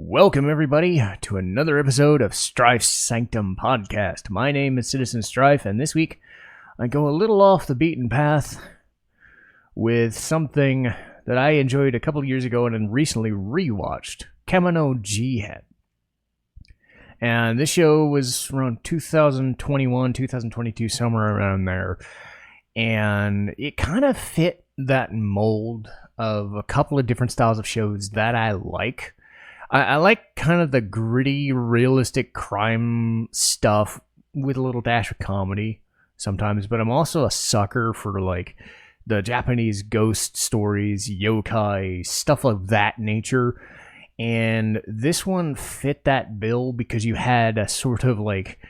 Welcome, everybody, to another episode of Strife's Sanctum podcast. My name is Citizen Strife, and this week I go a little off the beaten path with something that I enjoyed a couple years ago and then recently rewatched, Kemono Jihen. And this show was around 2021, 2022, somewhere around there. And it kind of fit that mold of a couple of different styles of shows that I like. I like kind of the gritty, realistic crime stuff with a little dash of comedy sometimes, but I'm also a sucker for like the Japanese ghost stories, yokai, stuff of that nature. And this one fit that bill because you had a sort of like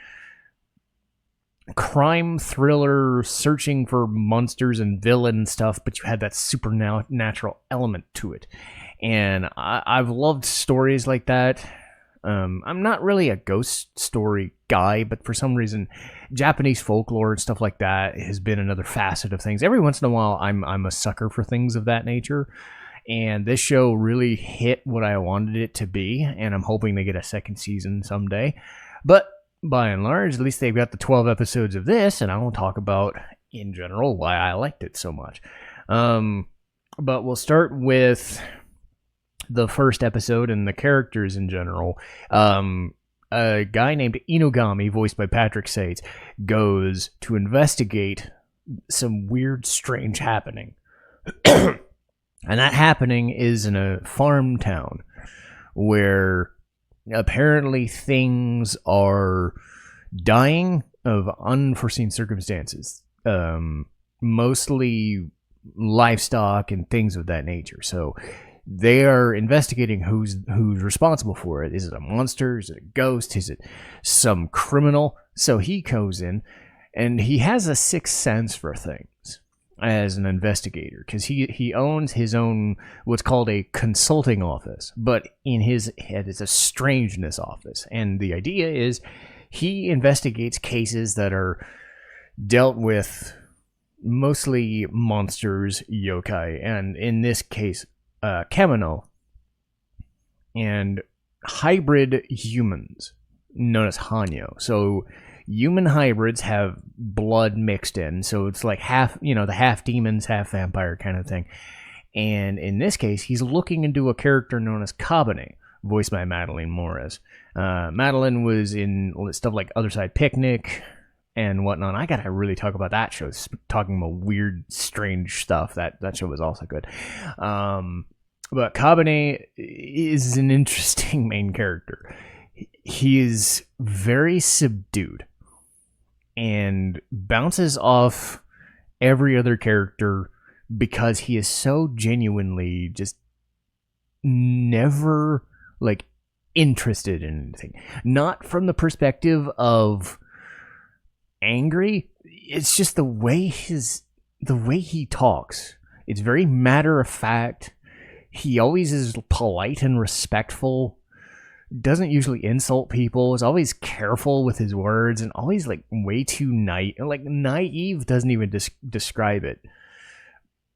crime thriller searching for monsters and villain stuff, but you had that supernatural element to it. And I've loved stories like that. I'm not really a ghost story guy, but for some reason, Japanese folklore and stuff like that has been another facet of things. Every once in a while, I'm a sucker for things of that nature. And this show really hit what I wanted it to be, and I'm hoping they get a second season someday. But by and large, at least they've got the 12 episodes of this, and I will talk about, in general, why I liked it so much. But we'll start with the first episode and the characters in general. A guy named Inugami, voiced by Patrick Sates, goes to investigate some weird, strange happening. And that happening is in a farm town where apparently things are dying of unforeseen circumstances. Mostly livestock and things of that nature. So they are investigating who's responsible for it. Is it a monster? Is it a ghost? Is it some criminal? So he goes in, and he has a sixth sense for things as an investigator, because he owns his own what's called a consulting office, but in his head it's a strangeness office. And the idea is he investigates cases that are dealt with mostly monsters, yokai, and in this case Kemono, and hybrid humans known as Hanyo. So human hybrids have blood mixed in, so it's like half, the half demons, half vampire kind of thing. And in this case, he's looking into a character known as Kabane, voiced by Madeline Morris. Madeline was in stuff like Other Side Picnic and whatnot. I gotta really talk about that show, talking about weird, strange stuff. That show was also good. But Kabane is an interesting main character. He is very subdued and bounces off every other character because he is so genuinely just never like interested in anything. Not from the perspective of angry. It's just the way he talks. It's very matter of fact. He always is polite and respectful. Doesn't usually insult people. Is always careful with his words, and always like way too naive doesn't even describe it.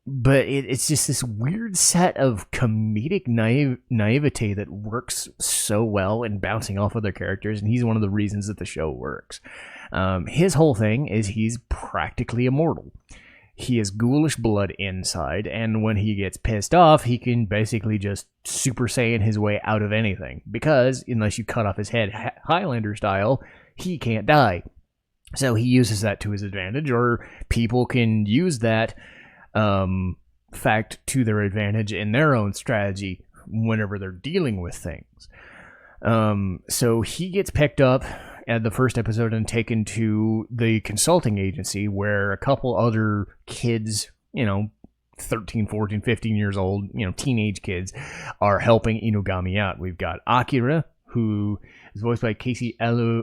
But it's just this weird set of comedic naivete that works so well in bouncing off other characters, and he's one of the reasons that the show works. His whole thing is he's practically immortal. He has ghoulish blood inside, and when he gets pissed off, he can basically just Super Saiyan his way out of anything. Because, unless you cut off his head Highlander style, he can't die. So he uses that to his advantage, or people can use that fact to their advantage in their own strategy whenever they're dealing with things. So he gets picked up at the first episode and taken to the consulting agency where a couple other kids, 13, 14, 15 years old, teenage kids, are helping Inugami out. We've got Akira, who is voiced by Casey Elu.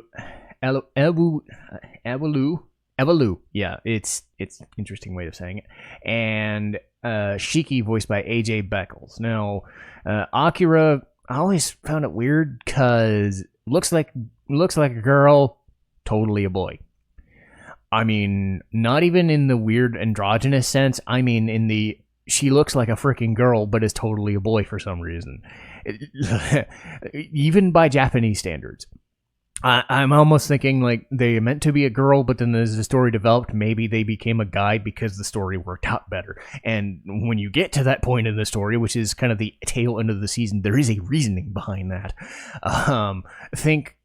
Yeah, it's an interesting way of saying it. And Shiki, voiced by AJ Beckles. Now, Akira, I always found it weird because looks like a girl, totally a boy. I mean, not even in the weird androgynous sense. I mean, in the she looks like a freaking girl, but is totally a boy for some reason. Even by Japanese standards. I'm almost thinking like they meant to be a girl, but then as the story developed, maybe they became a guy because the story worked out better. And when you get to that point in the story, which is kind of the tail end of the season, there is a reasoning behind that. Think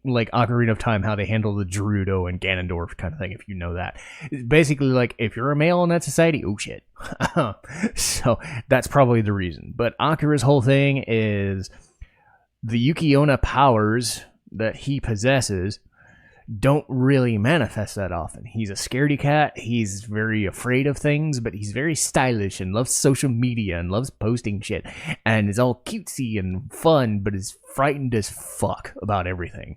like Ocarina of Time, how they handle the Gerudo and Ganondorf kind of thing, if you know that. Basically, like, if you're a male in that society, oh shit. So that's probably the reason. But Akira's whole thing is the Yuki-onna powers that he possesses don't really manifest that often. He's a scaredy cat. He's very afraid of things, but he's very stylish and loves social media and loves posting shit and is all cutesy and fun, but is frightened as fuck about everything.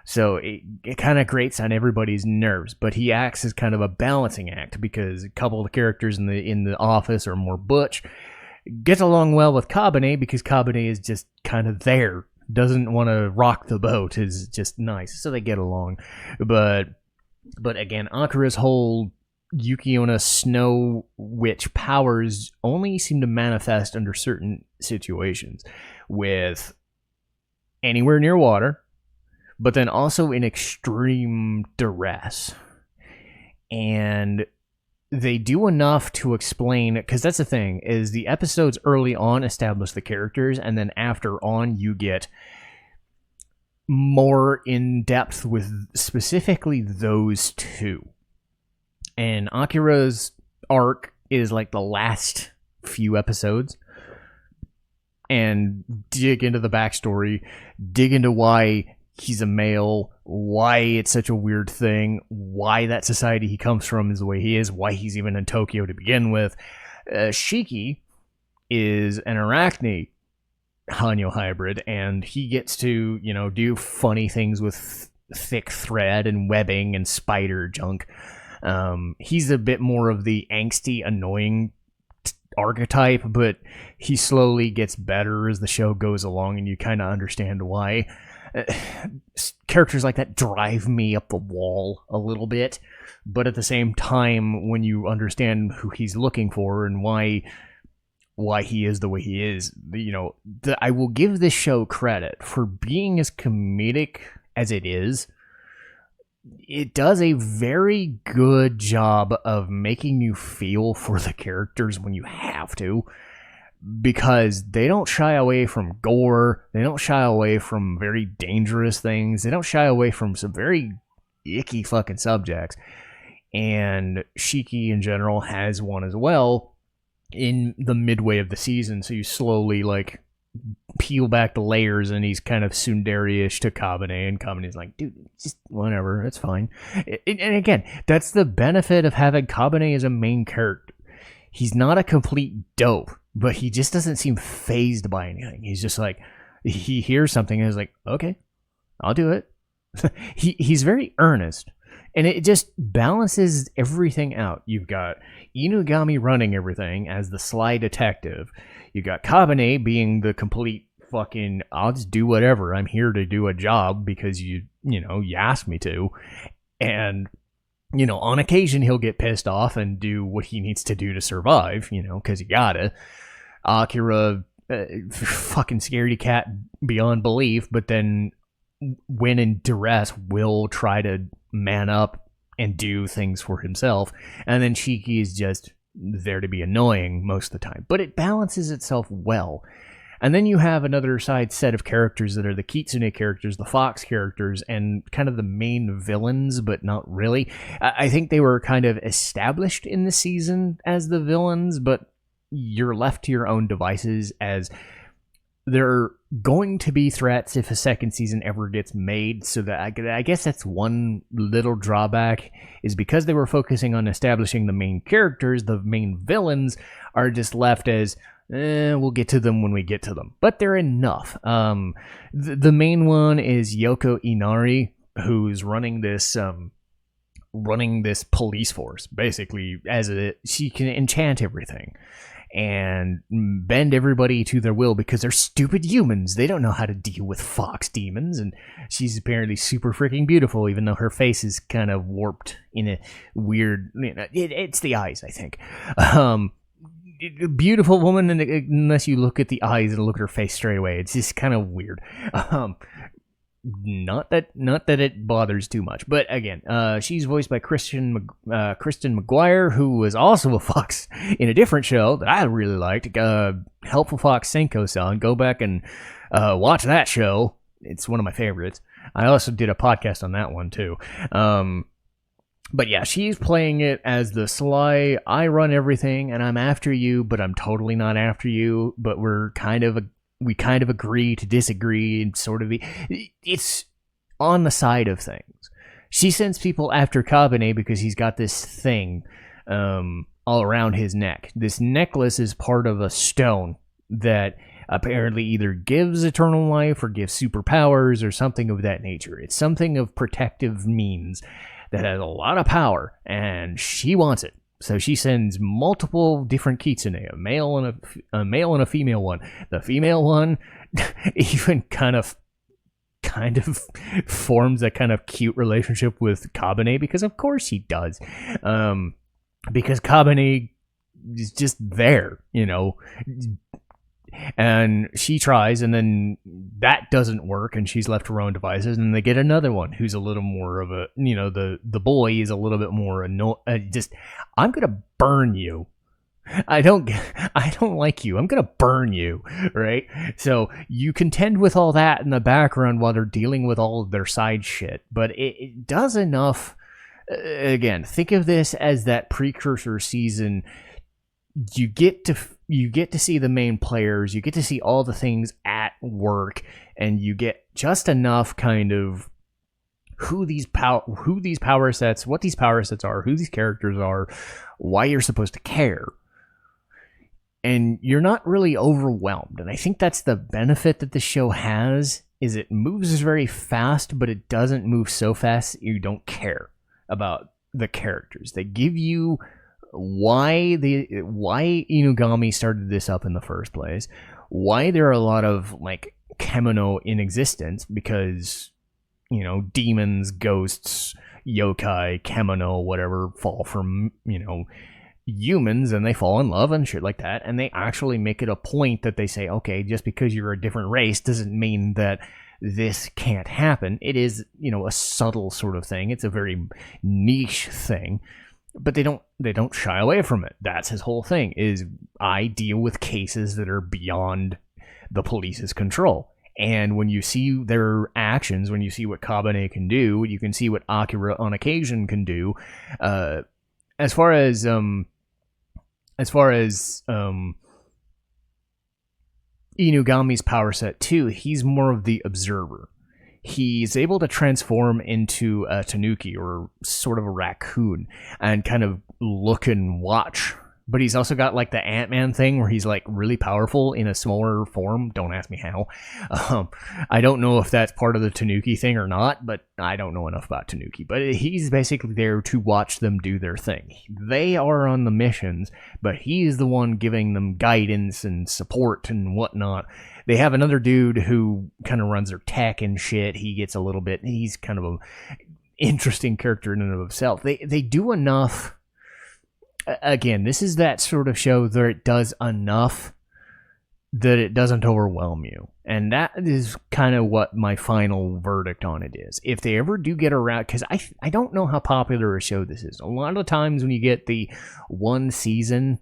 So it kind of grates on everybody's nerves, but he acts as kind of a balancing act because a couple of the characters in the office are more butch. Gets along well with Kabane because Kabane is just kind of there. Doesn't want to rock the boat, is just nice. So they get along. But again, Akira's whole Yuki-onna Snow Witch powers only seem to manifest under certain situations. With anywhere near water, but then also in extreme duress. And they do enough to explain, because that's the thing, is the episodes early on establish the characters, and then after on you get more in depth with specifically those two. And Akira's arc is like the last few episodes, and dig into the backstory, dig into why he's a male, why it's such a weird thing, why that society he comes from is the way he is, why he's even in Tokyo to begin with. Shiki is an Arachne Hanyo hybrid, and he gets to, do funny things with thick thread and webbing and spider junk. He's a bit more of the angsty, annoying archetype, but he slowly gets better as the show goes along, and you kind of understand why. Characters like that drive me up the wall a little bit, but at the same time, when you understand who he's looking for and why he is the way he is, I will give this show credit for being as comedic as it is. It does a very good job of making you feel for the characters when you have to, because they don't shy away from gore, they don't shy away from very dangerous things, they don't shy away from some very icky fucking subjects. And Shiki in general has one as well in the midway of the season, so you slowly peel back the layers, and he's kind of tsundere-ish to Kabane, and Kabane's like, dude, just whatever, it's fine. And again, that's the benefit of having Kabane as a main character. He's not a complete dope, but he just doesn't seem fazed by anything. He's just like, he hears something and is like, okay, I'll do it. He's very earnest, and it just balances everything out. You've got Inugami running everything as the sly detective. You got Kabane being the complete fucking, I'll just do whatever. I'm here to do a job because you asked me to. And, on occasion he'll get pissed off and do what he needs to do to survive, because he gotta. Akira, fucking scaredy cat beyond belief, but then when in duress will try to man up and do things for himself. And then Shiki is just there to be annoying most of the time, but it balances itself well. And then you have another side set of characters that are the Kitsune characters, the Fox characters, and kind of the main villains, but not really. I think they were kind of established in the season as the villains, but you're left to your own devices, as there going to be threats if a second season ever gets made. So that I guess that's one little drawback, is because they were focusing on establishing the main characters, the main villains are just left as, we'll get to them when we get to them. But they're enough. The main one is Yoko Inari, who's running this police force. Basically, she can enchant everything. and bend everybody to their will because they're stupid humans. They don't know how to deal with fox demons, and she's apparently super freaking beautiful, even though her face is kind of warped in a weird... it's the eyes, I think. Beautiful woman, unless you look at the eyes and look at her face straight away. It's just kind of weird. Not that it bothers too much, but again, she's voiced by Kristen McGuire, who was also a fox in a different show that I really liked, Helpful Fox Senko-san. Go back and watch that show. It's one of my favorites. I also did a podcast on that one too. But yeah, she's playing it as the sly, I run everything and I'm after you, but I'm totally not after you, but we kind of agree to disagree, and sort of it's on the side of things. She sends people after Kabane because he's got this thing all around his neck. This necklace is part of a stone that apparently either gives eternal life or gives superpowers or something of that nature. It's something of protective means that has a lot of power, and she wants it. So she sends multiple different kitsune, a male and a female one. The female one even kind of forms a kind of cute relationship with Kabane, because of course she does. Because Kabane is just there, and she tries, and then that doesn't work, and she's left to her own devices, and they get another one who's a little more of a, the boy is a little bit more I'm gonna burn you. I don't like you. I'm gonna burn you, right? So you contend with all that in the background while they're dealing with all of their side shit, but it does enough. Again, think of this as that precursor season. You get to see the main players, you get to see all the things at work, and you get just enough kind of what these power sets are, who these characters are, why you're supposed to care. And you're not really overwhelmed. And I think that's the benefit that the show has, is it moves very fast, but it doesn't move so fast you don't care about the characters. They give you why Inugami started this up in the first place, why there are a lot of like kemono in existence, because demons, ghosts, yokai, kemono, whatever, fall from humans, and they fall in love and shit like that. And they actually make it a point that they say, okay, just because you're a different race doesn't mean that this can't happen. It is a subtle sort of thing. It's a very niche thing. But they don't shy away from it. That's his whole thing, is I deal with cases that are beyond the police's control. And when you see their actions, when you see what Kabane can do, you can see what Akira on occasion can do. As far as Inugami's power set too, he's more of the observer. He's able to transform into a tanuki, or sort of a raccoon, and kind of look and watch. But he's also got like the Ant-Man thing where he's like really powerful in a smaller form. Don't ask me how. I don't know if that's part of the tanuki thing or not, but I don't know enough about tanuki. But he's basically there to watch them do their thing. They are on the missions, but he's the one giving them guidance and support and whatnot. They have another dude who kind of runs their tech and shit. He's kind of a interesting character in and of himself. They do enough. Again, this is that sort of show that it does enough that it doesn't overwhelm you. And that is kind of what my final verdict on it is. If they ever do get around, because I don't know how popular a show this is. A lot of times when you get the one season,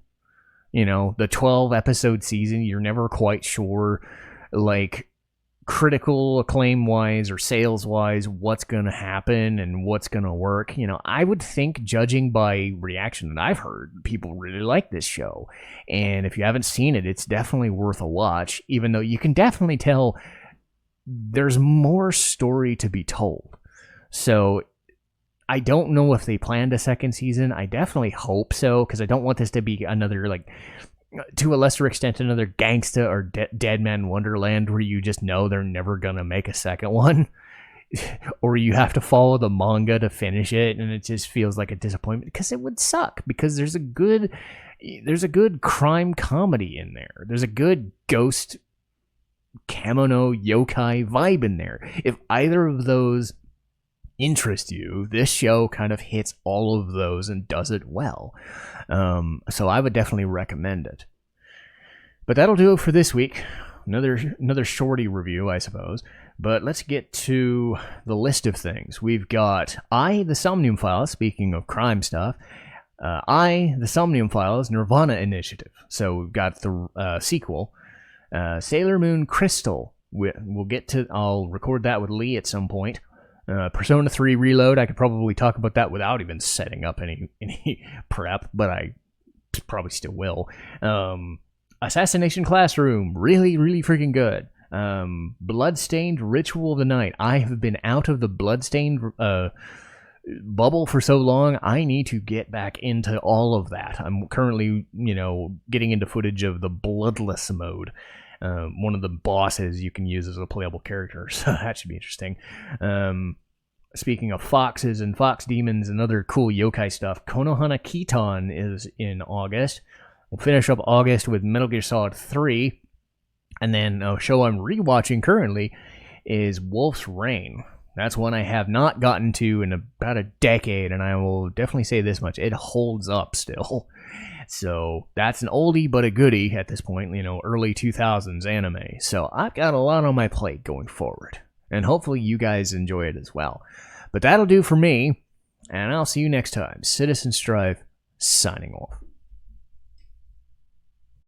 the 12 episode season, you're never quite sure, like, critical acclaim wise or sales wise, what's going to happen and what's going to work. I would think, judging by reaction that I've heard, people really like this show. And if you haven't seen it, it's definitely worth a watch, even though you can definitely tell there's more story to be told. So I don't know if they planned a second season. I definitely hope so, because I don't want this to be another, like, to a lesser extent, another Gangsta or Dead Man Wonderland, where you just know they're never gonna make a second one, or you have to follow the manga to finish it, and it just feels like a disappointment, because it would suck, because there's a good There's a good crime comedy in there. There's a good ghost Kemono Yokai vibe in there. If either of those interest you, this show kind of hits all of those and does it well. So I would definitely recommend it. But that'll do it for this week. Another shorty review, I suppose. But let's get to the list of things. We've got the Somnium Files, speaking of crime stuff. The Somnium Files, Nirvana Initiative. So we've got the sequel. Sailor Moon Crystal. We'll get to. I'll record that with Lee at some point. Persona 3 Reload. I could probably talk about that without even setting up any prep, but I probably still will. Assassination Classroom. Really, really freaking good. Bloodstained Ritual of the Night. I have been out of the Bloodstained bubble for so long. I need to get back into all of that. I'm currently, getting into footage of the Bloodless mode. One of the bosses you can use as a playable character, so that should be interesting. Speaking of foxes and fox demons and other cool yokai stuff, Konohana Kitan is in August. We'll finish up August with Metal Gear Solid 3. And then a show I'm rewatching currently is Wolf's Rain. That's one I have not gotten to in about a decade, and I will definitely say this much. It holds up still. So that's an oldie but a goodie at this point, early 2000s anime. So I've got a lot on my plate going forward. And hopefully you guys enjoy it as well. But that'll do for me, and I'll see you next time. Citizen Strife, signing off.